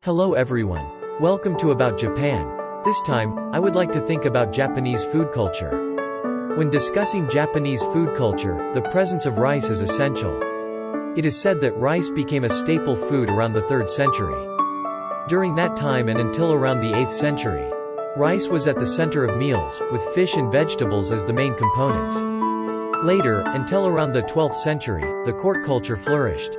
Hello everyone. Welcome to About Japan. This time, I would like to think about Japanese food culture. When discussing Japanese food culture, the presence of rice is essential. It is said that rice became a staple food around the 3rd century. During that time and until around the 8th century, rice was at the center of meals, with fish and vegetables as the main components. Later, until around the 12th century, the court culture flourished,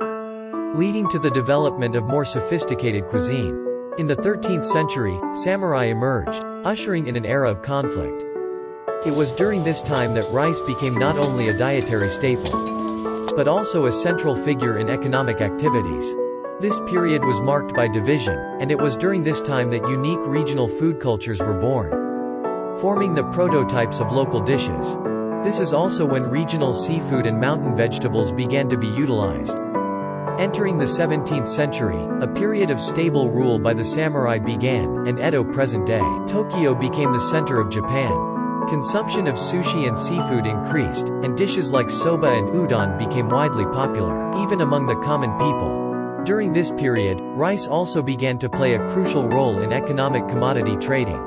leading to the development of more sophisticated cuisine. In the 13th century, samurai emerged, ushering in an era of conflict. It was during this time that rice became not only a dietary staple, but also a central figure in economic activities. This period was marked by division, and it was during this time that unique regional food cultures were born, forming the prototypes of local dishes. This is also when regional seafood and mountain vegetables began to be utilized. Entering the 17th century, a period of stable rule by the samurai began, and Edo present-day Tokyo became the center of Japan. Consumption of sushi and seafood increased, and dishes like soba and udon became widely popular, even among the common people. During this period, rice also began to play a crucial role in economic commodity trading,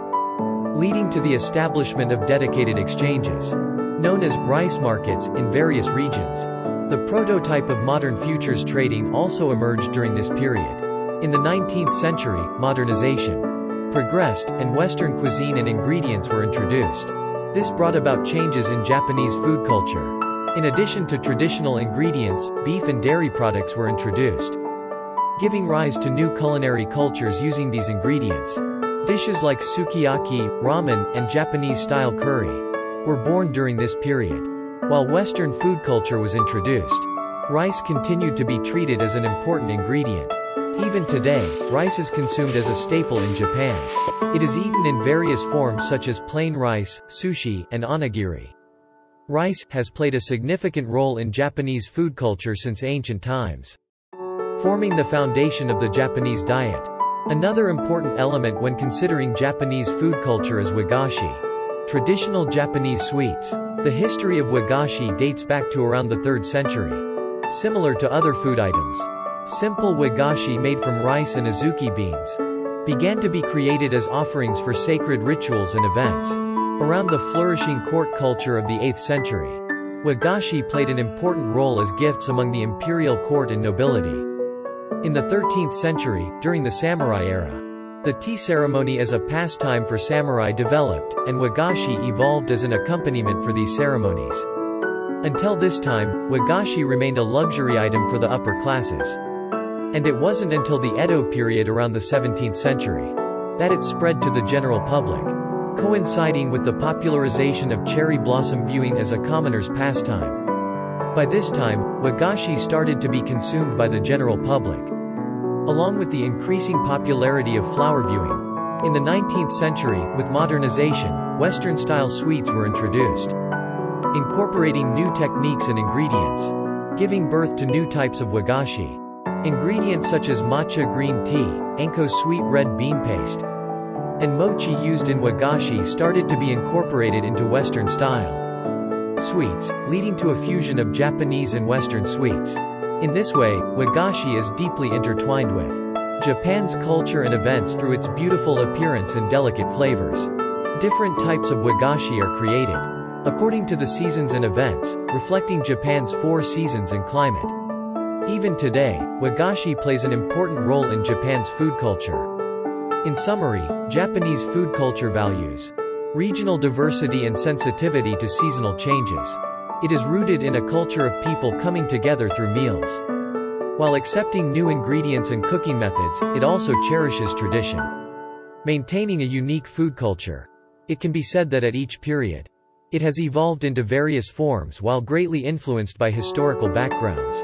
leading to the establishment of dedicated exchanges, known as rice markets, in various regions. The prototype of modern futures trading also emerged during this period. In the 19th century, modernization progressed, and Western cuisine and ingredients were introduced. This brought about changes in Japanese food culture. In addition to traditional ingredients, beef and dairy products were introduced, giving rise to new culinary cultures using these ingredients. Dishes like sukiyaki, ramen, and Japanese-style curry were born during this period. While Western food culture was introduced, rice continued to be treated as an important ingredient. Even today, rice is consumed as a staple in Japan. It is eaten in various forms such as plain rice, sushi, and onigiri. Rice has played a significant role in Japanese food culture since ancient times, forming the foundation of the Japanese diet. Another important element when considering Japanese food culture is wagashi, traditional Japanese sweets. The history of wagashi dates back to around the 3rd century. Similar to other food items, simple wagashi made from rice and azuki beans began to be created as offerings for sacred rituals and events. Around the flourishing court culture of the 8th century, wagashi played an important role as gifts among the imperial court and nobility. In the 13th century, during the samurai era, the tea ceremony as a pastime for samurai developed, and wagashi evolved as an accompaniment for these ceremonies. Until this time, wagashi remained a luxury item for the upper classes. And it wasn't until the Edo period around the 17th century that it spread to the general public, coinciding with the popularization of cherry blossom viewing as a commoner's pastime. By this time, wagashi started to be consumed by the general public, along with the increasing popularity of flower viewing. In the 19th century, with modernization, Western-style sweets were introduced, incorporating new techniques and ingredients, giving birth to new types of wagashi. Ingredients such as matcha green tea, anko sweet red bean paste, and mochi used in wagashi started to be incorporated into Western-style sweets, leading to a fusion of Japanese and Western sweets. In this way, wagashi is deeply intertwined with Japan's culture and events through its beautiful appearance and delicate flavors. Different types of wagashi are created according to the seasons and events, reflecting Japan's 4 seasons and climate. Even today, wagashi plays an important role in Japan's food culture. In summary, Japanese food culture values regional diversity and sensitivity to seasonal changes. It is rooted in a culture of people coming together through meals. While accepting new ingredients and cooking methods, it also cherishes tradition, maintaining a unique food culture. It can be said that at each period, it has evolved into various forms while greatly influenced by historical backgrounds.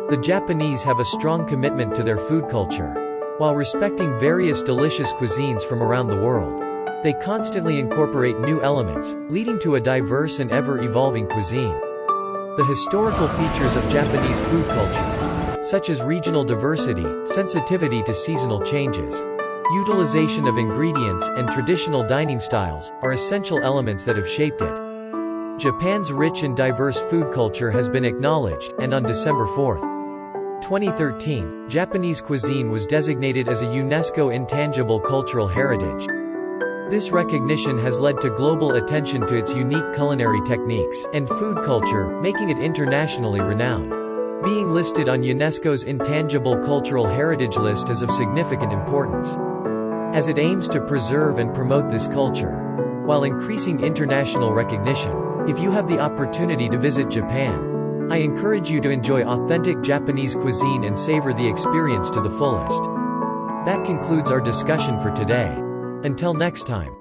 The Japanese have a strong commitment to their food culture. While respecting various delicious cuisines from around the world, they constantly incorporate new elements, leading to a diverse and ever-evolving cuisine. The historical features of Japanese food culture, such as regional diversity, sensitivity to seasonal changes, utilization of ingredients, and traditional dining styles, are essential elements that have shaped it. Japan's rich and diverse food culture has been acknowledged, and on December 4, 2013, Japanese cuisine was designated as a UNESCO Intangible Cultural Heritage. This recognition has led to global attention to its unique culinary techniques and food culture, making it internationally renowned. Being listed on UNESCO's Intangible Cultural Heritage list is of significant importance, as it aims to preserve and promote this culture, while increasing international recognition. If you have the opportunity to visit Japan, I encourage you to enjoy authentic Japanese cuisine and savor the experience to the fullest. That concludes our discussion for today. Until next time.